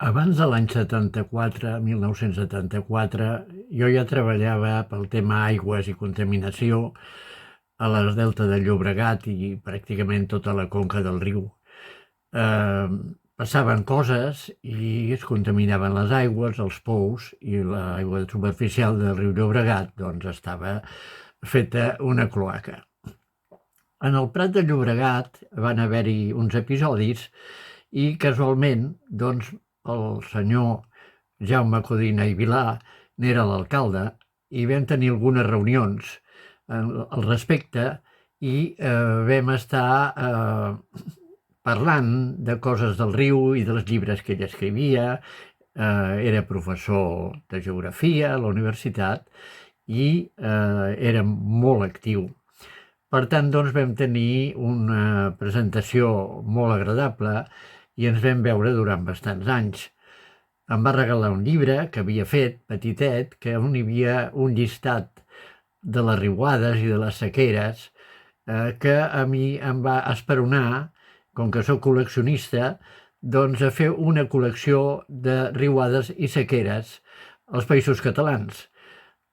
Abans de l'any 74, 1974, jo ja treballava pel tema aigües i contaminació a les delta del Llobregat i pràcticament tota la conca del riu. Eh, Passaven coses i es contaminaven les aigües, els pous, i l'aigua superficial del riu Llobregat doncs, estava feta una cloaca. En el Prat de Llobregat van haver-hi uns episodis i casualment doncs, el senyor Jaume Codina i Vilà n'era l'alcalde i vam tenir algunes reunions al respecte i vam estar parlant de coses del riu i dels llibres que ell escrivia. Era professor de geografia a la universitat i era molt actiu. Per tant, doncs, vam tenir una presentació molt agradable i ens vam veure durant bastants anys. Em va regalar un llibre que havia fet, petitet, que on hi havia un llistat de les riuades i de les sequeres, que a mi em va esperonar, com que sóc col·leccionista, doncs a fer una col·lecció de riuades i sequeres als Països Catalans.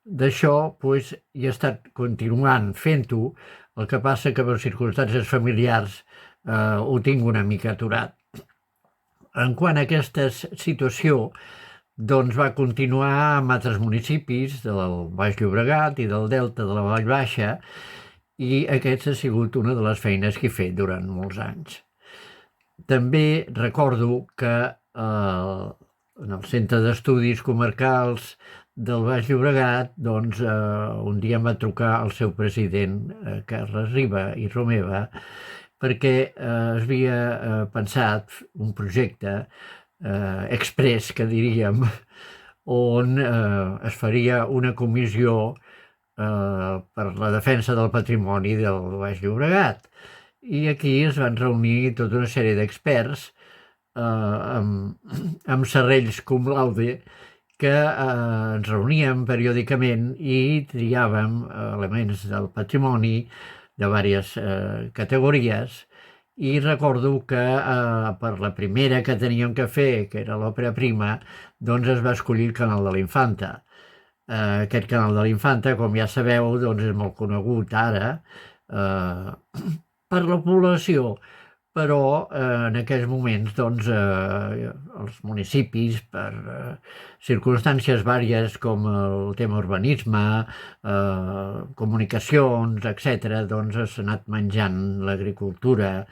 D'això doncs, hi he estat continuant fent-ho, el que passa que per circumstàncies familiars ho tinc una mica aturat. En quant a aquesta situació, doncs va continuar amb altres municipis del Baix Llobregat i del Delta de la Vall Baixa i aquesta ha sigut una de les feines que he fet durant molts anys. També recordo que en el Centre d'Estudis Comarcals del Baix Llobregat, doncs, un dia em va trucar el seu president, Carles Riba i Romeva, perquè es havia pensat un projecte express, que diríem, on es faria una comissió per la defensa del patrimoni del Baix Llobregat. I aquí es van reunir tota una sèrie d'experts amb serrells cum laude que ens reuníem periòdicament i triàvem elements del patrimoni de diverses categories i recordo que per la primera que teníem que fer, que era l'òpera prima, doncs es va escollir el Canal de la Infanta. Aquest Canal de la Infanta, com ja sabeu, doncs és molt conegut ara per la població, però en aquells moments doncs, els municipis, per circumstàncies vàries com el tema urbanisme, comunicacions, etc., doncs s'ha anat menjant l'agricultura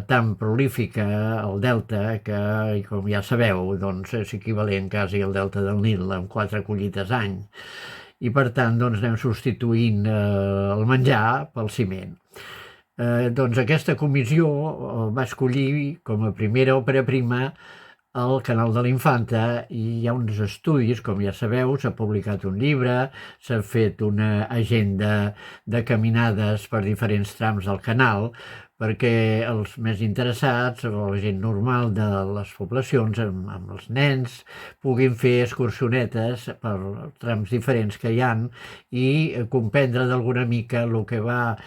tan prolífica al delta que, com ja sabeu, doncs, és equivalent quasi al delta del Nil, amb 4 collites any. I per tant doncs, anem substituint el menjar pel ciment. Doncs aquesta comissió va escollir com a primera òpera prima el Canal de la Infanta i hi ha uns estudis, com ja sabeu, s'ha publicat un llibre, s'ha fet una agenda de caminades per diferents trams del canal perquè els més interessats, o la gent normal de les poblacions, amb els nens, puguin fer excursionetes per trams diferents que hi han i comprendre d'alguna mica el que va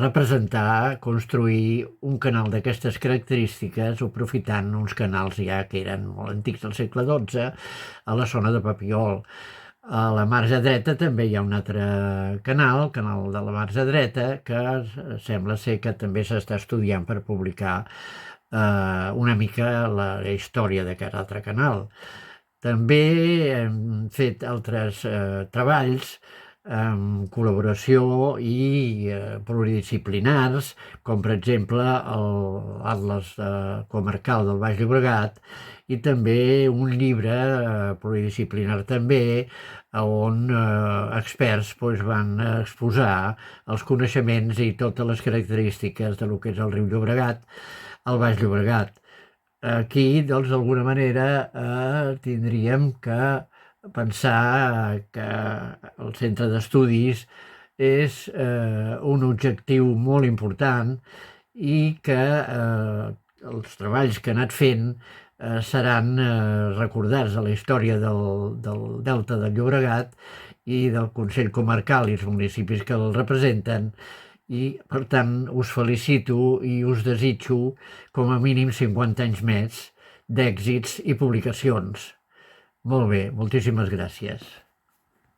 representar construir un canal d'aquestes característiques aprofitant uns canals ja que eren molt antics del segle XII a la zona de Papiol. A la marge dreta també hi ha un altre canal, el canal de la marge dreta, que sembla ser que també s'està estudiant per publicar una mica la història d'aquest altre canal. També hem fet altres treballs en col·laboració i pluridisciplinars, com per exemple l'Atles Comarcal del Baix Llobregat i també un llibre pluridisciplinar també on experts van exposar els coneixements i totes les característiques del que és el riu Llobregat, el Baix Llobregat. Aquí, doncs, d'alguna manera tindríem que pensar que el centre d'estudis és un objectiu molt important i que els treballs que ha anat fent seran recordats a la història del Delta del Llobregat i del Consell Comarcal i els municipis que el representen i, per tant, us felicito i us desitjo com a mínim 50 anys més d'èxits i publicacions. Molt bé, moltíssimes gràcies.